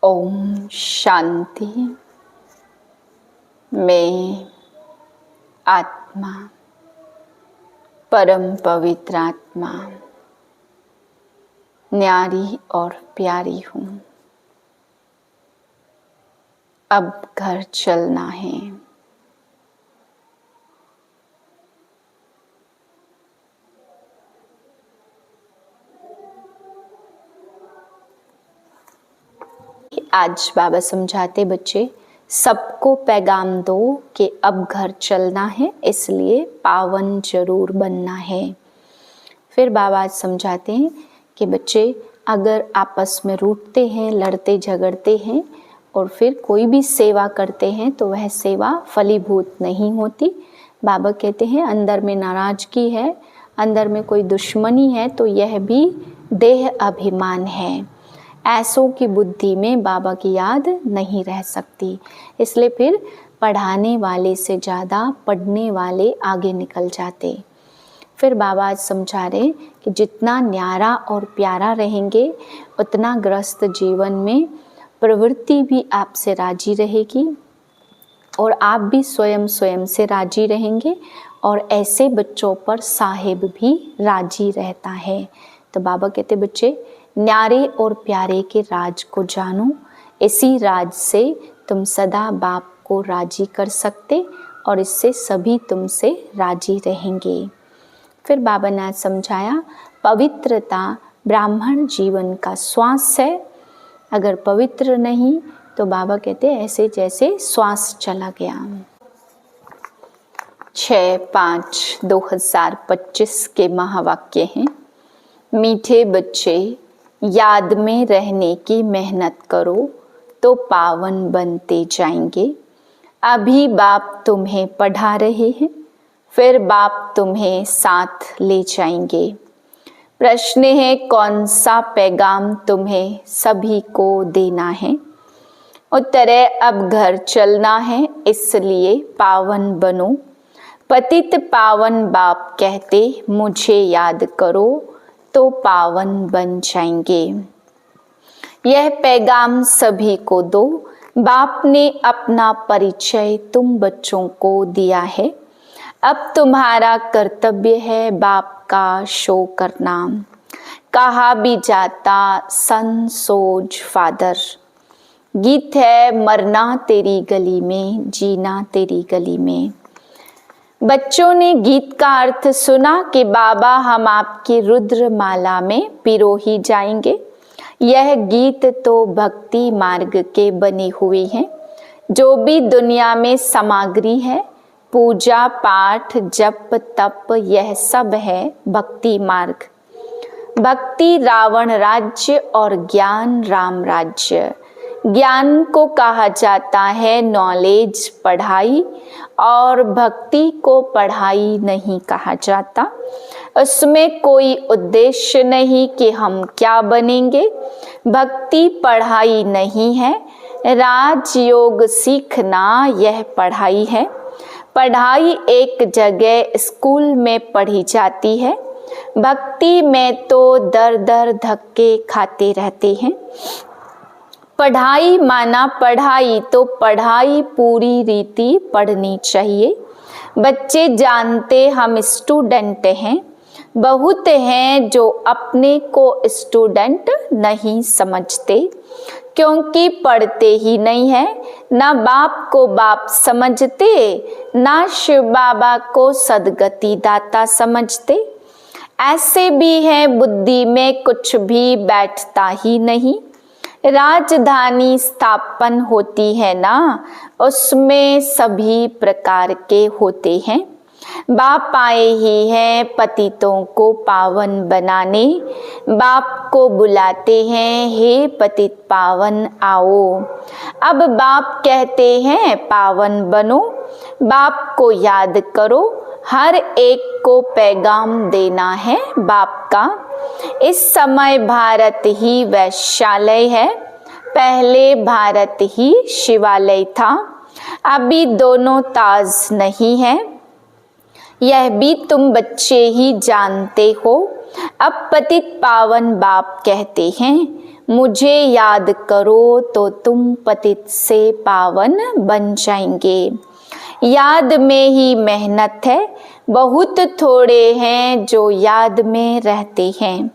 ओम शांति। मैं आत्मा, परम पवित्र आत्मा, न्यारी और प्यारी हूँ। अब घर चलना है। आज बाबा समझाते बच्चे सबको पैगाम दो कि अब घर चलना है, इसलिए पावन जरूर बनना है। फिर बाबा आज समझाते हैं कि बच्चे अगर आपस में रूठते हैं, लड़ते झगड़ते हैं और फिर कोई भी सेवा करते हैं तो वह सेवा फलीभूत नहीं होती। बाबा कहते हैं अंदर में नाराजगी है, अंदर में कोई दुश्मनी है तो यह भी देह अभिमान है। ऐसों की बुद्धि में बाबा की याद नहीं रह सकती, इसलिए फिर पढ़ाने वाले से ज़्यादा पढ़ने वाले आगे निकल जाते। फिर बाबा आज समझा रहे कि जितना न्यारा और प्यारा रहेंगे उतना ग्रस्त जीवन में प्रवृत्ति भी आपसे राजी रहेगी और आप भी स्वयं से राजी रहेंगे और ऐसे बच्चों पर साहिब भी राजी रहता है। तो बाबा कहते बच्चे न्यारे और प्यारे के राज को जानो, इसी राज से तुम सदा बाप को राजी कर सकते और इससे सभी तुमसे राजी रहेंगे। फिर बाबा ने समझाया पवित्रता ब्राह्मण जीवन का श्वास है। अगर पवित्र नहीं तो बाबा कहते ऐसे जैसे श्वास चला गया। 6/5/2025 के महावाक्य हैं। मीठे बच्चे याद में रहने की मेहनत करो तो पावन बनते जाएंगे। अभी बाप तुम्हें पढ़ा रहे हैं, फिर बाप तुम्हें साथ ले जाएंगे। प्रश्न है कौन सा पैगाम तुम्हें सभी को देना है। उत्तर है अब घर चलना है, इसलिए पावन बनो। पतित पावन बाप कहते मुझे याद करो तो पावन बन जाएंगे। यह पैगाम सभी को दो। बाप ने अपना परिचय तुम बच्चों को दिया है। अब तुम्हारा कर्तव्य है बाप का शो करना। कहा भी जाता सन सोज फादर। गीत है मरना तेरी गली में, जीना तेरी गली में। बच्चों ने गीत का अर्थ सुना कि बाबा हम आपकी रुद्र माला में पिरो ही जाएंगे। यह गीत तो भक्ति मार्ग के बने हुए हैं। जो भी दुनिया में सामग्री है, पूजा पाठ जप तप, यह सब है भक्ति मार्ग। भक्ति रावण राज्य और ज्ञान राम राज्य। ज्ञान को कहा जाता है नॉलेज, पढ़ाई, और भक्ति को पढ़ाई नहीं कहा जाता। उसमें कोई उद्देश्य नहीं कि हम क्या बनेंगे। भक्ति पढ़ाई नहीं है, राजयोग सीखना यह पढ़ाई है। पढ़ाई एक जगह स्कूल में पढ़ी जाती है, भक्ति में तो दर दर धक्के खाते रहते हैं। पढ़ाई माना पढ़ाई तो पढ़ाई पूरी रीति पढ़नी चाहिए। बच्चे जानते हम स्टूडेंट हैं। बहुत हैं जो अपने को स्टूडेंट नहीं समझते क्योंकि पढ़ते ही नहीं है। ना बाप को बाप समझते, ना शिव बाबा को सदगति दाता समझते। ऐसे भी हैं बुद्धि में कुछ भी बैठता ही नहीं। राजधानी स्थापन होती है ना, उसमें सभी प्रकार के होते हैं। बाप आए ही हैं पतितों को पावन बनाने। बाप को बुलाते हैं हे पतित पावन आओ। अब बाप कहते हैं पावन बनो। बाप को याद करो, हर एक को पैगाम देना है बाप का। इस समय भारत ही वैश्यालय है, पहले भारत ही शिवालय था। अभी दोनों ताज नहीं है, यह भी तुम बच्चे ही जानते हो। अब पतित पावन बाप कहते हैं मुझे याद करो तो तुम पतित से पावन बन जाएंगे। याद में ही मेहनत है, बहुत थोड़े हैं जो याद में रहते हैं।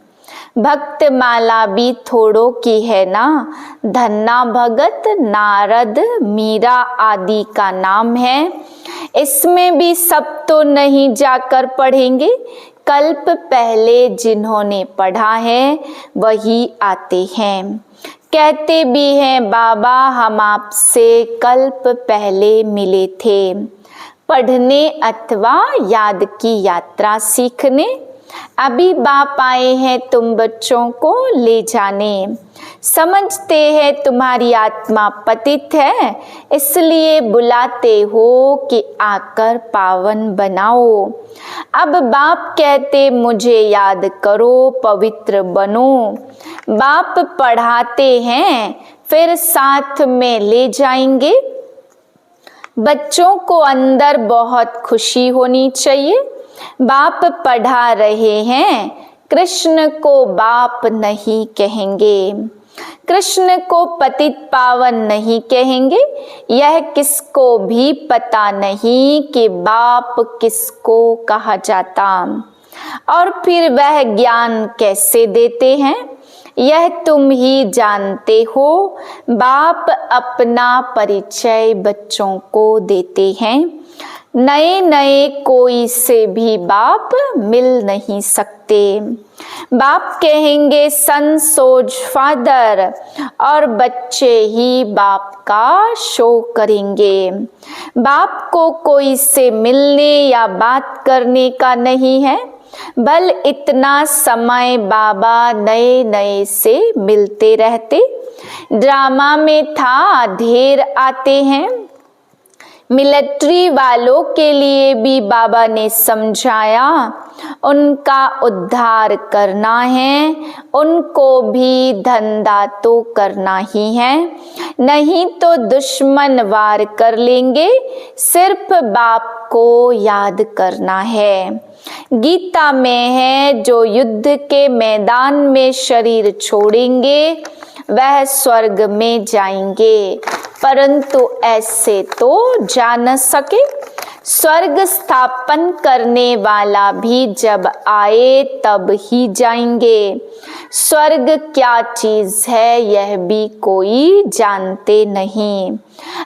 भक्त माला भी थोड़ों की है ना, धन्ना भगत नारद मीरा आदि का नाम है। इसमें भी सब तो नहीं जाकर पढ़ेंगे, कल्प पहले जिन्होंने पढ़ा है वही आते हैं। कहते भी हैं बाबा हम आपसे कल्प पहले मिले थे, पढ़ने अथवा याद की यात्रा सीखने। अभी बाप आए हैं तुम बच्चों को ले जाने। समझते हैं तुम्हारी आत्मा पतित है, इसलिए बुलाते हो कि आकर पावन बनाओ। अब बाप कहते मुझे याद करो, पवित्र बनो। बाप पढ़ाते हैं फिर साथ में ले जाएंगे। बच्चों को अंदर बहुत खुशी होनी चाहिए। बाप पढ़ा रहे हैं, कृष्ण को बाप नहीं कहेंगे, कृष्ण को पतित पावन नहीं कहेंगे। यह किसको भी पता नहीं कि बाप किसको कहा जाता, और फिर वह ज्ञान कैसे देते हैं यह तुम ही जानते हो। बाप अपना परिचय बच्चों को देते हैं। नए नए कोई से भी बाप मिल नहीं सकते। बाप कहेंगे सन सोज फादर, और बच्चे ही बाप का शो करेंगे। बाप को कोई से मिलने या बात करने का नहीं है, बल इतना समय बाबा नए नए से मिलते रहते। ड्रामा में था ढेर आते हैं। मिलिट्री वालों के लिए भी बाबा ने समझाया, उनका उद्धार करना है, उनको भी धंधा तो करना ही है, नहीं तो दुश्मन वार कर लेंगे। सिर्फ बाप को याद करना है। गीता में है जो युद्ध के मैदान में शरीर छोड़ेंगे वह स्वर्ग में जाएंगे, परंतु ऐसे तो जा न सके। स्वर्ग स्थापन करने वाला भी जब आए तब ही जाएंगे। स्वर्ग क्या चीज है यह भी कोई जानते नहीं।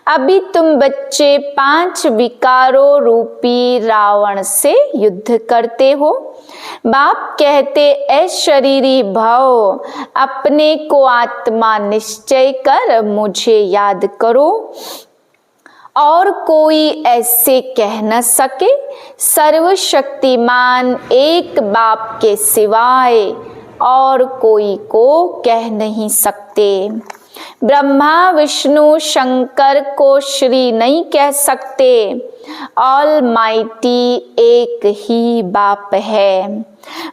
अभी तुम बच्चे 5 विकारों रूपी रावण से युद्ध करते हो। बाप कहते ऐ शरीरी भव, अपने को आत्मा निश्चय कर मुझे याद करो। और कोई ऐसे कह न सके, सर्वशक्तिमान एक बाप के सिवाय और कोई को कह नहीं सकते। ब्रह्मा विष्णु शंकर को श्री नहीं कह सकते। ऑल माइटी एक ही बाप है।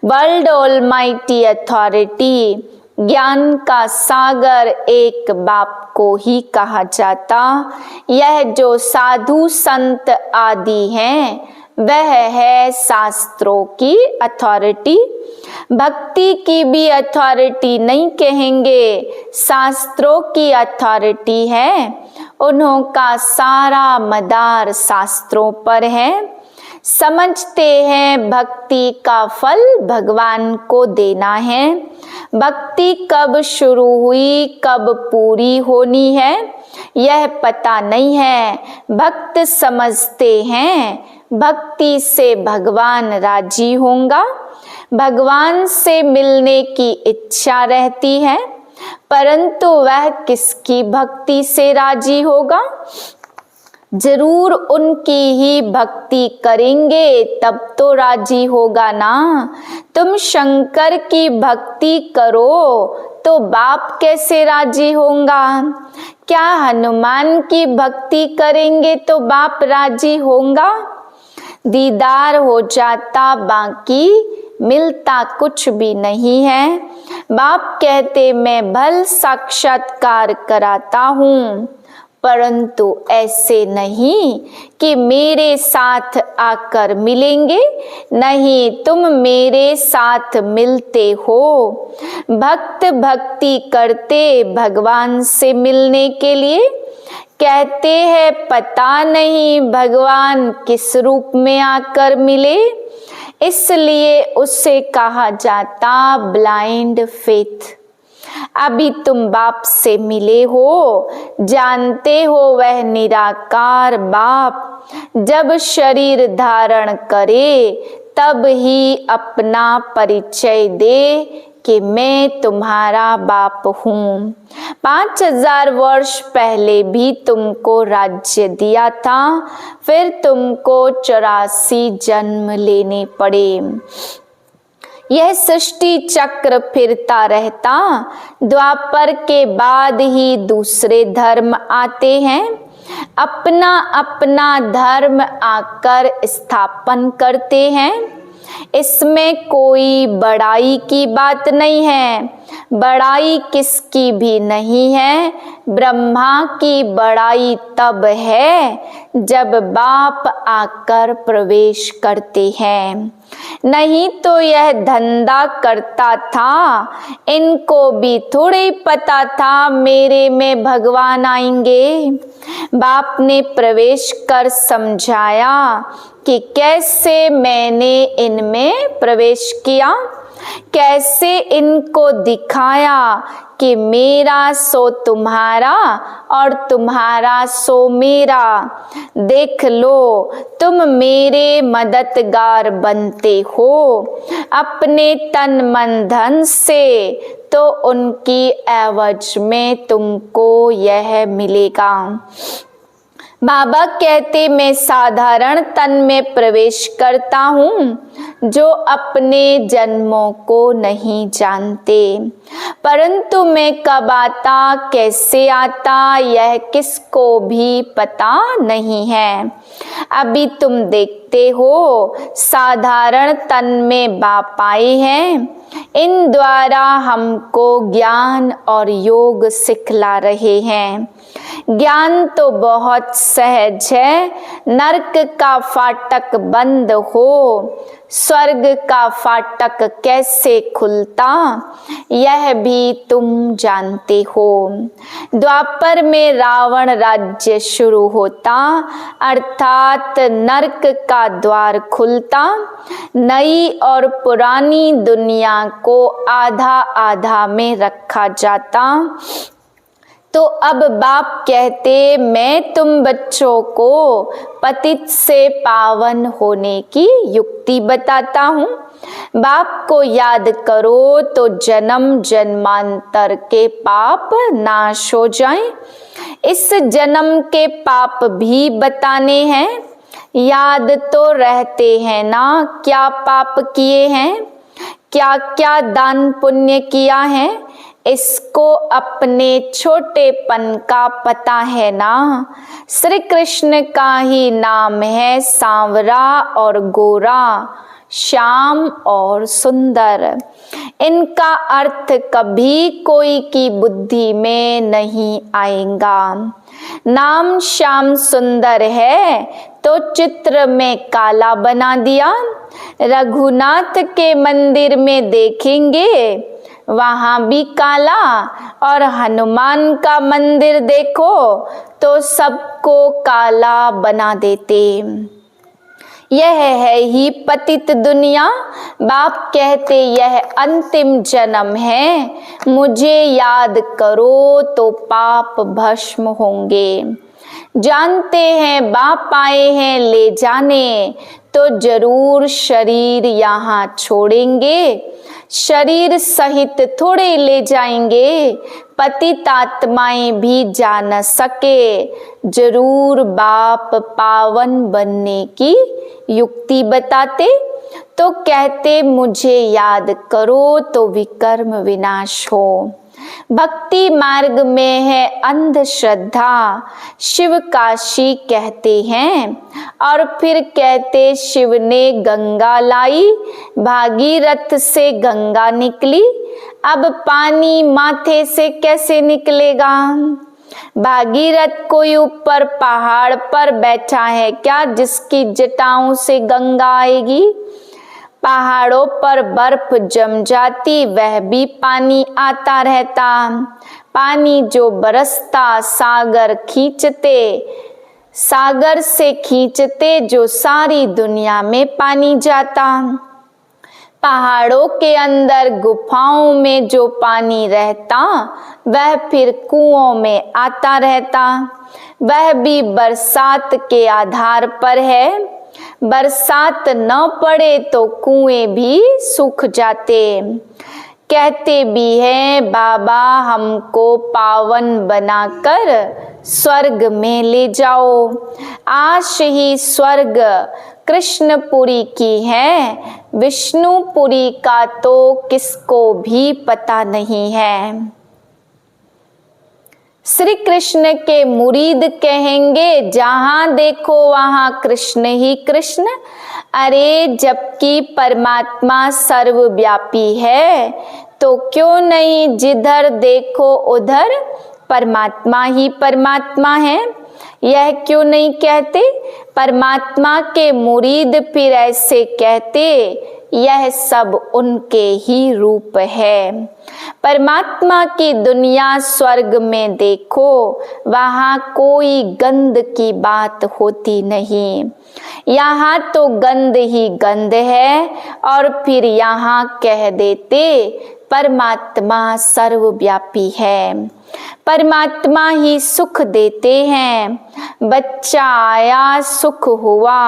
वर्ल्ड ऑल माइटी अथॉरिटी, ज्ञान का सागर एक बाप को ही कहा जाता। यह जो साधु संत आदि हैं वह है शास्त्रों की अथॉरिटी। भक्ति की भी अथॉरिटी नहीं कहेंगे, शास्त्रों की अथॉरिटी है। उन्हों का सारा मदार शास्त्रों पर है। समझते हैं भक्ति का फल भगवान को देना है। भक्ति कब शुरू हुई कब पूरी होनी है यह पता नहीं है। भक्त समझते हैं भक्ति से भगवान राजी होगा। भगवान से मिलने की इच्छा रहती है, परंतु वह किसकी भक्ति से राजी होगा। जरूर उनकी ही भक्ति करेंगे तब तो राजी होगा ना। तुम शंकर की भक्ति करो तो बाप कैसे राजी होगा। क्या हनुमान की भक्ति करेंगे तो बाप राजी होगा। दीदार हो जाता बाकी मिलता कुछ भी नहीं है। बाप कहते मैं भल साक्षात्कार कराता हूँ, परंतु ऐसे नहीं कि मेरे साथ आकर मिलेंगे। नहीं, तुम मेरे साथ मिलते हो। भक्त भक्ति करते भगवान से मिलने के लिए, कहते हैं पता नहीं भगवान किस रूप में आकर मिले, इसलिए उसे कहा जाता ब्लाइंड फेथ। अभी तुम बाप से मिले हो, जानते हो वह निराकार बाप जब शरीर धारण करे तब ही अपना परिचय दे कि मैं तुम्हारा बाप हूँ। 5000 वर्ष पहले भी तुमको राज्य दिया था, फिर तुमको 84 जन्म लेने पड़े। यह सृष्टि चक्र फिरता रहता, द्वापर के बाद ही दूसरे धर्म आते हैं, अपना अपना धर्म आकर स्थापन करते हैं। इसमें कोई बड़ाई की बात नहीं है, बड़ाई किसकी भी नहीं है। ब्रह्मा की बड़ाई तब है जब बाप आकर प्रवेश करते हैं, नहीं तो यह धंधा करता था। इनको भी थोड़ी पता था मेरे में भगवान आएंगे। बाप ने प्रवेश कर समझाया कि कैसे मैंने इनमें प्रवेश किया, कैसे इनको दिखाया कि मेरा सो तुम्हारा और तुम्हारा सो मेरा। देख लो, तुम मेरे मददगार बनते हो अपने तन मन धन से, तो उनकी एवज में तुमको यह मिलेगा। बाबा कहते मैं साधारण तन में प्रवेश करता हूँ जो अपने जन्मों को नहीं जानते, परंतु मैं कब आता कैसे आता यह किसको भी पता नहीं है। अभी तुम देखते हो साधारण तन में बाप आए हैं, इन द्वारा हमको ज्ञान और योग सिखला रहे हैं। ज्ञान तो बहुत सहज है, नरक का फाटक बंद हो स्वर्ग का फाटक कैसे खुलता यह भी तुम जानते हो। द्वापर में रावण राज्य शुरू होता, अर्थात नरक का द्वार खुलता, नई और पुरानी दुनिया को आधा आधा में रखा जाता। तो अब बाप कहते मैं तुम बच्चों को पतित से पावन होने की युक्ति बताता हूँ। बाप को याद करो तो जन्म जन्मांतर के पाप नाश हो जाएं। इस जन्म के पाप भी बताने हैं, याद तो रहते हैं ना क्या पाप किए हैं, क्या क्या दान पुण्य किया है, इसको अपने छोटेपन का पता है ना। श्री कृष्ण का ही नाम है सांवरा और गोरा, श्याम और सुंदर। इनका अर्थ कभी कोई की बुद्धि में नहीं आएगा। नाम श्याम सुंदर है तो चित्र में काला बना दिया। रघुनाथ के मंदिर में देखेंगे वहां भी काला, और हनुमान का मंदिर देखो तो सबको काला बना देते। यह है ही पतित दुनिया। बाप कहते यह अंतिम जन्म है, मुझे याद करो तो पाप भस्म होंगे। जानते हैं बाप आए हैं ले जाने, तो जरूर शरीर यहाँ छोड़ेंगे, शरीर सहित थोड़े ले जाएंगे। पतित आत्माएं भी जा न सके, जरूर बाप पावन बनने की युक्ति बताते। तो कहते मुझे याद करो तो विकर्म विनाश हो। भक्ति मार्ग में है अंधश्रद्धा, शिव काशी कहते हैं, और फिर कहते शिव ने गंगा लाई, भागीरथ से गंगा निकली, अब पानी माथे से कैसे निकलेगा। भागीरथ कोई ऊपर पहाड़ पर बैठा है क्या, जिसकी जटाओं से गंगा आएगी। पहाड़ों पर बर्फ जम जाती, वह भी पानी आता रहता। पानी जो बरसता सागर खींचते, सागर से खींचते जो सारी दुनिया में पानी जाता। पहाड़ों के अंदर गुफाओं में जो पानी रहता, वह फिर कुओं में आता रहता। वह भी बरसात के आधार पर है। बरसात न पड़े तो कुएं भी सूख जाते। कहते भी हैं बाबा हमको पावन बनाकर स्वर्ग में ले जाओ। आश ही स्वर्ग कृष्णपुरी की है, विष्णुपुरी का तो किसको भी पता नहीं है। श्री कृष्ण के मुरीद कहेंगे जहां देखो वहां कृष्ण ही कृष्ण। अरे जबकि परमात्मा सर्वव्यापी है तो क्यों नहीं जिधर देखो उधर परमात्मा ही परमात्मा है। यह क्यों नहीं कहते। परमात्मा के मुरीद फिर ऐसे कहते, यह सब उनके ही रूप है। परमात्मा की दुनिया स्वर्ग में देखो, वहां कोई गंध की बात होती नहीं। यहाँ तो गंध ही गंध है और फिर यहाँ कह देते परमात्मा सर्वव्यापी है। परमात्मा ही सुख देते हैं। बच्चा आया सुख हुआ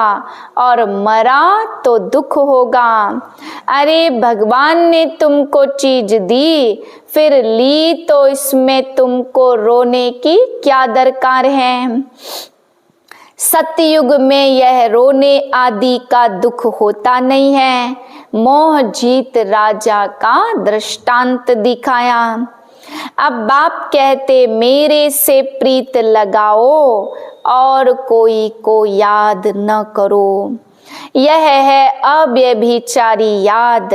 और मरा तो दुख होगा। अरे भगवान ने तुमको चीज दी फिर ली तो इसमें तुमको रोने की क्या दरकार है। सतयुग में यह रोने आदि का दुख होता नहीं है। मोह जीत राजा का दृष्टांत दिखाया। अब बाप कहते मेरे से प्रीत लगाओ और कोई को याद न करो। यह है अव्यभिचारी याद।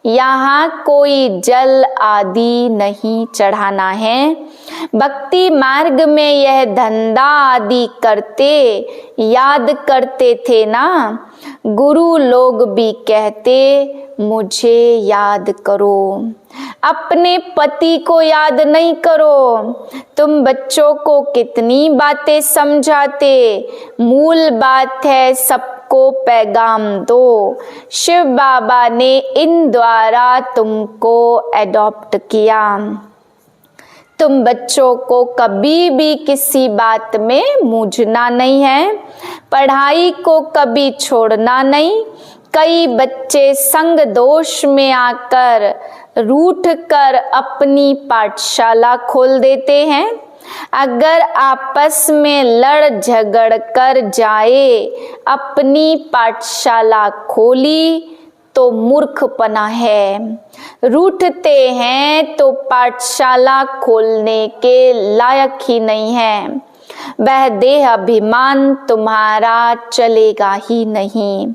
यहाँ कोई जल आदि नहीं चढ़ाना है। भक्ति मार्ग में यह धंधा आदि करते याद करते थे ना। गुरु लोग भी कहते मुझे याद करो। अपने पति को याद नहीं करो। तुम बच्चों को कितनी बातें समझाते। मूल बात है सबको पैगाम दो। शिव बाबा ने इन द्वारा तुमको एडॉप्ट किया। तुम बच्चों को कभी भी किसी बात में मूझना नहीं है। पढ़ाई को कभी छोड़ना नहीं। कई बच्चे संग दोष में आकर रूठ कर अपनी पाठशाला खोल देते हैं। अगर आपस में लड़ झगड़ कर जाए अपनी पाठशाला खोली तो मूर्खपना है। रूठते हैं तो पाठशाला खोलने के लायक ही नहीं है। वह देह अभिमान तुम्हारा चलेगा ही नहीं।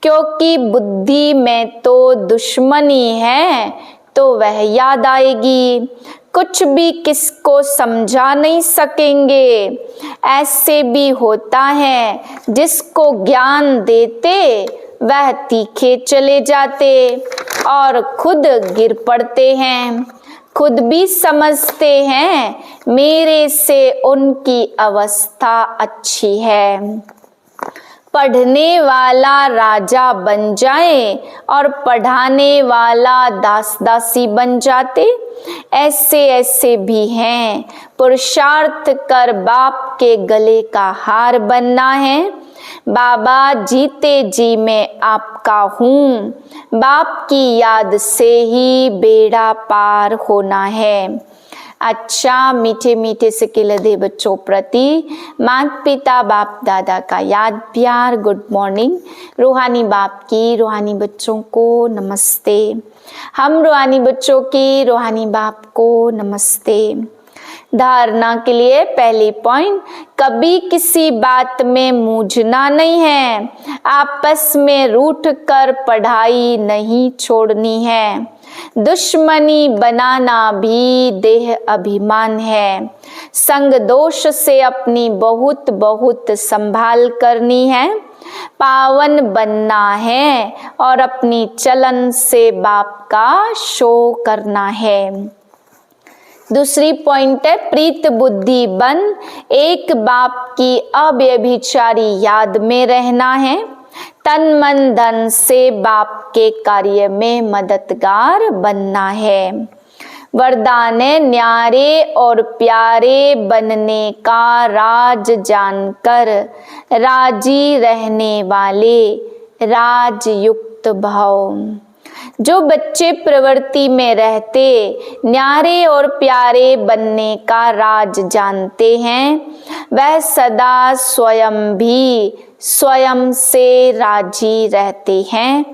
क्योंकि बुद्धि में तो दुश्मनी है तो वह याद आएगी। कुछ भी किसको समझा नहीं सकेंगे। ऐसे भी होता है जिसको ज्ञान देते वह तीखे चले जाते और खुद गिर पड़ते हैं। खुद भी समझते हैं मेरे से उनकी अवस्था अच्छी है। पढ़ने वाला राजा बन जाए और पढ़ाने वाला दास दासी बन जाते। ऐसे ऐसे भी हैं। पुरुषार्थ कर बाप के गले का हार बनना है। बाबा जीते जी मैं आपका हूँ। बाप की याद से ही बेड़ा पार होना है। अच्छा मीठे मीठे से किलदे बच्चों प्रति माता पिता बाप दादा का याद प्यार गुड मॉर्निंग। रूहानी बाप की रूहानी बच्चों को नमस्ते। हम रूहानी बच्चों की रूहानी बाप को नमस्ते। धारणा के लिए पहली पॉइंट, कभी किसी बात में मूझना नहीं है। आपस में रूठ कर पढ़ाई नहीं छोड़नी है। दुश्मनी बनाना भी देह अभिमान है। संग दोष से अपनी बहुत बहुत संभाल करनी है। पावन बनना है और अपनी चलन से बाप का शो करना है। दूसरी पॉइंट है प्रीत बुद्धि बन एक बाप की अव्यभिचारी याद में रहना है। तन मन धन से बाप के कार्य में मददगार बनना है। वरदान है न्यारे और प्यारे बनने का राज जानकर राजी रहने वाले राजयुक्त भाव। जो बच्चे प्रवृत्ति में रहते न्यारे और प्यारे बनने का राज जानते हैं, वह सदा स्वयं भी स्वयं से राजी रहते हैं,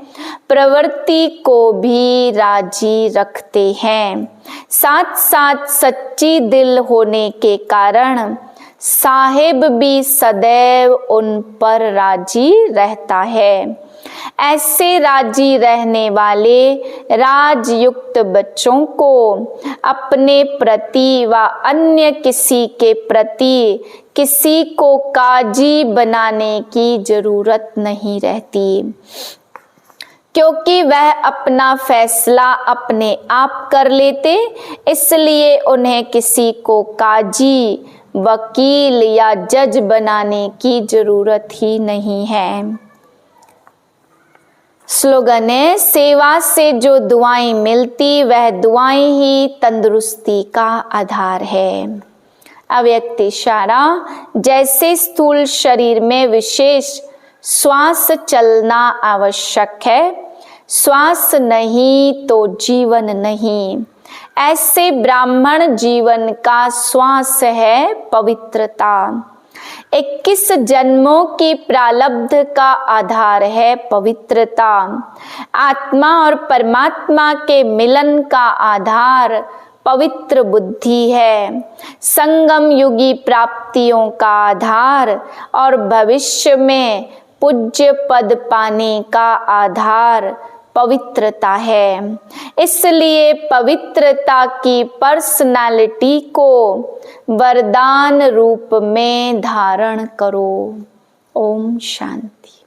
प्रवृत्ति को भी राजी रखते हैं। साथ साथ सच्ची दिल होने के कारण साहिब भी सदैव उन पर राजी रहता है। ऐसे राजी रहने वाले राजयुक्त बच्चों को अपने प्रति व अन्य किसी के प्रति किसी को काजी बनाने की जरूरत नहीं रहती, क्योंकि वह अपना फैसला अपने आप कर लेते। इसलिए उन्हें किसी को काजी, वकील या जज बनाने की जरूरत ही नहीं है। स्लोगन है सेवा से जो दुआएं मिलती वह दुआएं ही तंदुरुस्ती का आधार है। अव्यक्त इशारा जैसे स्थूल शरीर में विशेष श्वास चलना आवश्यक है, श्वास नहीं तो जीवन नहीं, ऐसे ब्राह्मण जीवन का श्वास है पवित्रता। 21 जन्मों की प्रारब्ध का आधार है पवित्रता। आत्मा और परमात्मा के मिलन का आधार पवित्र बुद्धि है। संगम युगी प्राप्तियों का आधार और भविष्य में पूज्य पद पाने का आधार पवित्रता है। इसलिए पवित्रता की पर्सनालिटी को वरदान रूप में धारण करो। ओम शांति।